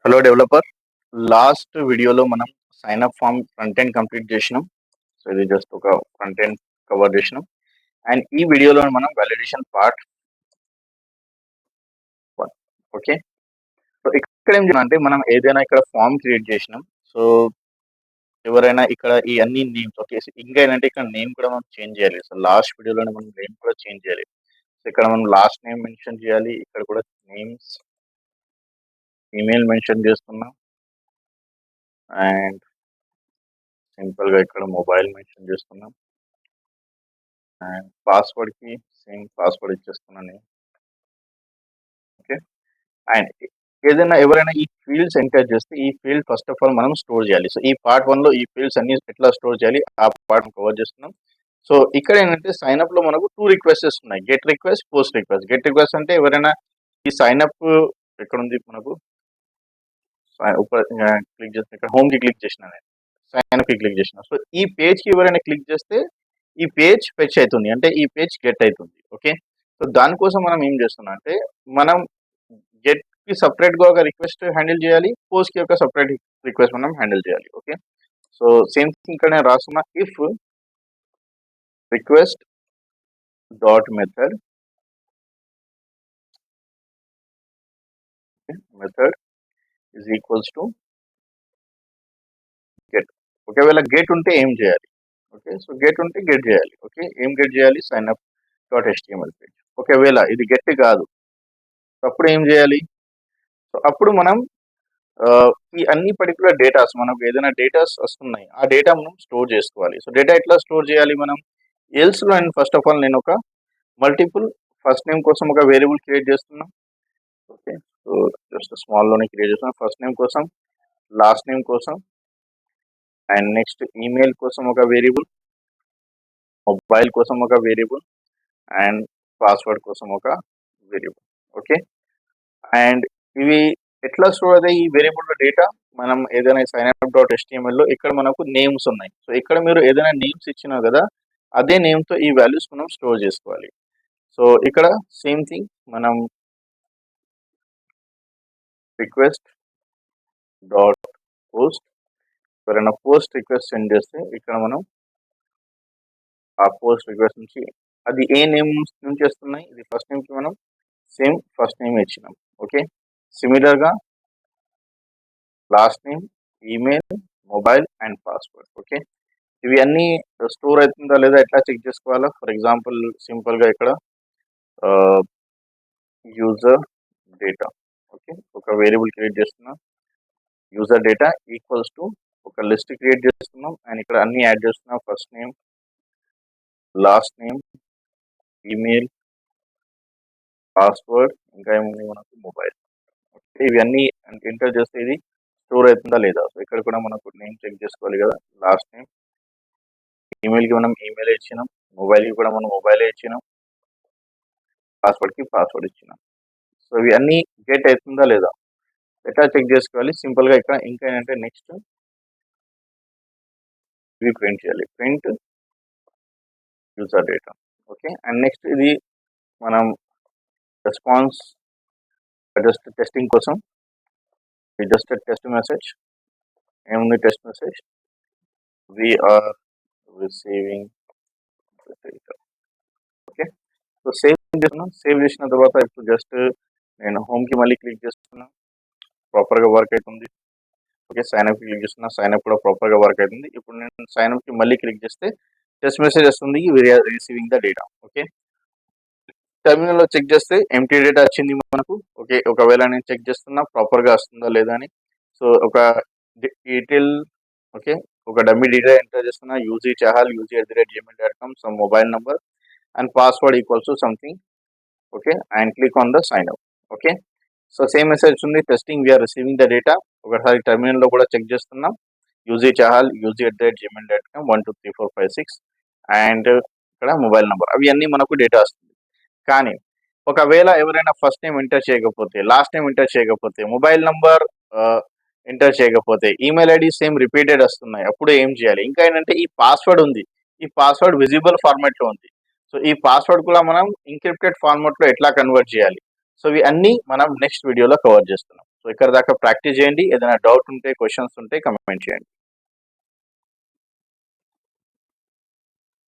Hello developer. Last వీడియోలో మనం sign up form front end complete చేసినాం. సో ఇది జస్ట్ ఒక ఫ్రంట్ ఎండ్ కవర్ చేసినాం. అండ్ ఈ వీడియోలో మనం వాలిడేషన్ పార్ట్ ఓకే. సో ఇక్కడ ఏం చేయాలంటే మనం ఏదైనా ఇక్కడ ఫామ్ క్రియేట్ చేసినాం. సో ఎవరైనా ఇక్కడ ఈ అన్ని నేమ్స్ ఓకే. ఇంకా ఏంటంటే ఇక్కడ నేమ్ కూడా మనం చేంజ్ చేయాలి. సో లాస్ట్ వీడియోలోనే మనం నేమ్ కూడా చేంజ్ చేయాలి. సో ఇక్కడ మనం లాస్ట్ నేమ్ మెన్షన్ చేయాలి. ఇక్కడ కూడా నేమ్స్ ఈమెయిల్ మెన్షన్ చేస్తున్నాం. అండ్ సింపుల్ గా ఇక్కడ మొబైల్ మెన్షన్ చేస్తున్నాం. అండ్ పాస్వర్డ్‌కి సేమ్ పాస్వర్డ్ ఇచ్చేస్తున్నాను నేను. ఓకే. అండ్ ఏదైనా ఎవరైనా ఈ ఫీల్డ్స్ ఎంటర్ చేస్తే ఈ ఫీల్డ్ ఫస్ట్ ఆఫ్ ఆల్ మనం స్టోర్ చేయాలి. సో ఈ పార్ట్ 1లో ఈ ఫీల్డ్స్ అన్ని ఎట్లా స్టోర్ చేయాలి ఆ పార్ట్ కవర్ చేస్తున్నాం. సో ఇక్కడ ఏంటంటే సైన్ అప్ లో మనకు 2 రిక్వెస్ట్స్ ఉన్నాయి. Get request, post request. Get request అంటే ఎవరైనా ఈ సైన్ అప్ ఎక్కడ ఉంది మనకు క్లిక్ చేస్తే ఇక్కడ హోమ్ కి క్లిక్ చేసిన నేను. సైన్ అప్ కి క్లిక్ చేసిన. సో ఈ పేజ్ కి ఎవరైనా క్లిక్ చేస్తే ఈ పేజ్ ఫెచ్ అవుతుంది. అంటే ఈ పేజ్ గెట్ అవుతుంది. ఓకే. సో దానికోసం మనం ఏం చేస్తున్నాం అంటే మనం గెట్ కి సపరేట్ గా ఒక రిక్వెస్ట్ హ్యాండిల్ చేయాలి. పోస్ట్ కి ఒక సపరేట్ రిక్వెస్ట్ మనం హ్యాండిల్ చేయాలి. ఓకే. సో సేమ్ థింగ్ ఇక్కడ నేను రాస్తున్నా if request dot method method is equals to get. ఒకవేళ గెట్ ఉంటే ఏం చేయాలి? ఓకే. సో గెట్ ఉంటే గెట్ చేయాలి. ఓకే. ఏం గెట్ చేయాలి? Sign up dot HTML page. ఒకవేళ ఇది గెట్ కాదు అప్పుడు ఏం చేయాలి? సో అప్పుడు మనం ఈ అన్ని పర్టికులర్ డేటాస్ మనకు ఏదైనా డేటాస్ వస్తున్నాయి ఆ డేటా మనం స్టోర్ చేసుకోవాలి. సో డేటా ఎట్లా స్టోర్ చేయాలి మనం? ఎల్స్లో అండ్ ఫస్ట్ ఆఫ్ ఆల్ నేను ఒక మల్టిపుల్ ఫస్ట్ నేమ్ కోసం ఒక వేరియబుల్ క్రియేట్ చేస్తున్నా. ఓకే. సో జస్ట్ స్మాల్లోనే క్రియేట్ చేస్తున్నా. ఫస్ట్ నేమ్ కోసం, లాస్ట్ నేమ్ కోసం, అండ్ నెక్స్ట్ ఈమెయిల్ కోసం ఒక వేరియబుల్, మొబైల్ కోసం ఒక వేరియబుల్, అండ్ పాస్వర్డ్ కోసం ఒక వేరియబుల్. ఓకే. అండ్ ఇవి ఎట్లా స్టోర్ అవుతాయి ఈ వేరియబుల్ డేటా? మనం ఏదైనా సైన్ అప్ డాట్ HTML లో ఇక్కడ మనకు నేమ్స్ ఉన్నాయి. సో ఇక్కడ మీరు ఏదైనా నేమ్స్ ఇచ్చినా కదా అదే నేమ్తో ఈ వాల్యూస్ మనం స్టోర్ చేసుకోవాలి. సో ఇక్కడ సేమ్ థింగ్ మనం రిక్వెస్ట్ డాట్ పోస్ట్ ఎవరైనా పోస్ట్ రిక్వెస్ట్ సెండ్ చేస్తే ఇక్కడ మనం ఆ పోస్ట్ రిక్వెస్ట్ నుంచి అది ఏ నేమ్ నుంచి వస్తున్నాయి ఇది ఫస్ట్ నేమ్కి మనం సేమ్ ఫస్ట్ నేమ్ ఇచ్చినాం. ఓకే. సిమిలర్గా last name, email, mobile and password. Okay. ఇవి అన్నీ స్టోర్ అవుతుందా లేదా ఎట్లా చెక్ చేసుకోవాలా? ఫర్ ఎగ్జాంపుల్ సింపుల్గా ఇక్కడ యూజర్ డేటా. ఓకే. ఒక వేరియబుల్ క్రియేట్ చేస్తున్నాం. యూజర్ డేటా ఈక్వల్స్ టు ఒక లిస్ట్ క్రియేట్ చేస్తున్నాం అండ్ ఇక్కడ అన్ని యాడ్ చేస్తున్నాం. First name, last name, email, password, ఇంకా ఏముంది మనకు మొబైల్. ఓకే. ఇవన్నీ ఎంటర్ చేస్తే ఇది స్టోర్ అవుతుందా లేదా? సో ఇక్కడ కూడా మనకు నేమ్ చెక్ చేసుకోవాలి కదా. లాస్ట్ నేమ్, ఈమెయిల్కి మనం ఈమెయిల్ ఇచ్చినాం, మొబైల్కి కూడా మనం మొబైల్ ఇచ్చినాం, పాస్వర్డ్కి పాస్వర్డ్ ఇచ్చినాం. సో ఇవి అన్నీ గెట్ అవుతుందా లేదా ఎట్లా చెక్ చేసుకోవాలి? సింపుల్గా ఇక్కడ ఇంకా ఏంటంటే నెక్స్ట్ ఇవి ప్రింట్ చేయాలి. Print user data. Okay. And next ఇది మనం రెస్పాన్స్ జస్ట్ టెస్టింగ్ కోసం జస్ట్ టెస్ట్ మెసేజ్ ఏముంది? Test message we are receiving data. Okay. So save చేస్తున్నాం. సేవ్ చేసిన తర్వాత ఇప్పుడు జస్ట్ నేను హోమ్కి మళ్ళీ క్లిక్ చేస్తున్నా. ప్రాపర్గా వర్క్ అవుతుంది. ఓకే. సైన్ అప్ క్లిక్ చేస్తున్నా. సైన్ అప్ కూడా ప్రాపర్గా వర్క్ అవుతుంది. ఇప్పుడు నేను సైన్ అప్కి మళ్ళీ క్లిక్ చేస్తే టెస్ట్ మెసేజ్ వస్తుంది we're receiving the data. Okay. టెర్మినల్లో చెక్ చేస్తే ఎంటీ డేటా వచ్చింది మనకు. ఓకే. ఒకవేళ నేను చెక్ చేస్తున్నా ప్రాపర్గా వస్తుందా లేదా అని. సో ఒక డీటెయిల్ ఓకే ఒక డమ్మీ డీటెయిల్ ఎంటర్ చేస్తున్నా. UG Chahal @gmail.com some mobile number and password equals to something. Okay. And click on the sign up. Okay. So same message ఉంది testing we're receiving the data. ఒకసారి టెర్మినల్లో కూడా check చేస్తున్నాం. UG Chahal @gmail.com 1 2 3 4 5 6 and ఇక్కడ mobile number అవి అన్నీ మనకు data వస్తుంది. కానీ ఒకవేళ ఎవరైనా ఫస్ట్ నేమ్ ఎంటర్ చేయకపోతే, లాస్ట్ నేమ్ ఎంటర్ చేయకపోతే, మొబైల్ నంబర్ ఎంటర్ చేయకపోతే, ఈమెయిల్ ఐడి సేమ్ రిపీటెడ్ వస్తున్నాయి. అప్పుడు ఏం చేయాలి? ఇంకా ఏంటంటే ఈ పాస్వర్డ్ ఉంది. ఈ పాస్వర్డ్ విజిబుల్ ఫార్మాట్లో ఉంది. సో ఈ పాస్వర్డ్ కూడా మనం ఎన్క్రిప్టెడ్ ఫార్మాట్లో ఎట్లా కన్వర్ట్ చేయాలి? సో ఇవి అన్నీ మనం నెక్స్ట్ వీడియోలో కవర్ చేస్తున్నాం. సో ఇక్కడ దాకా ప్రాక్టీస్ చేయండి. ఏదైనా డౌట్ ఉంటే, క్వశ్చన్స్ ఉంటే కమెంట్ చేయండి.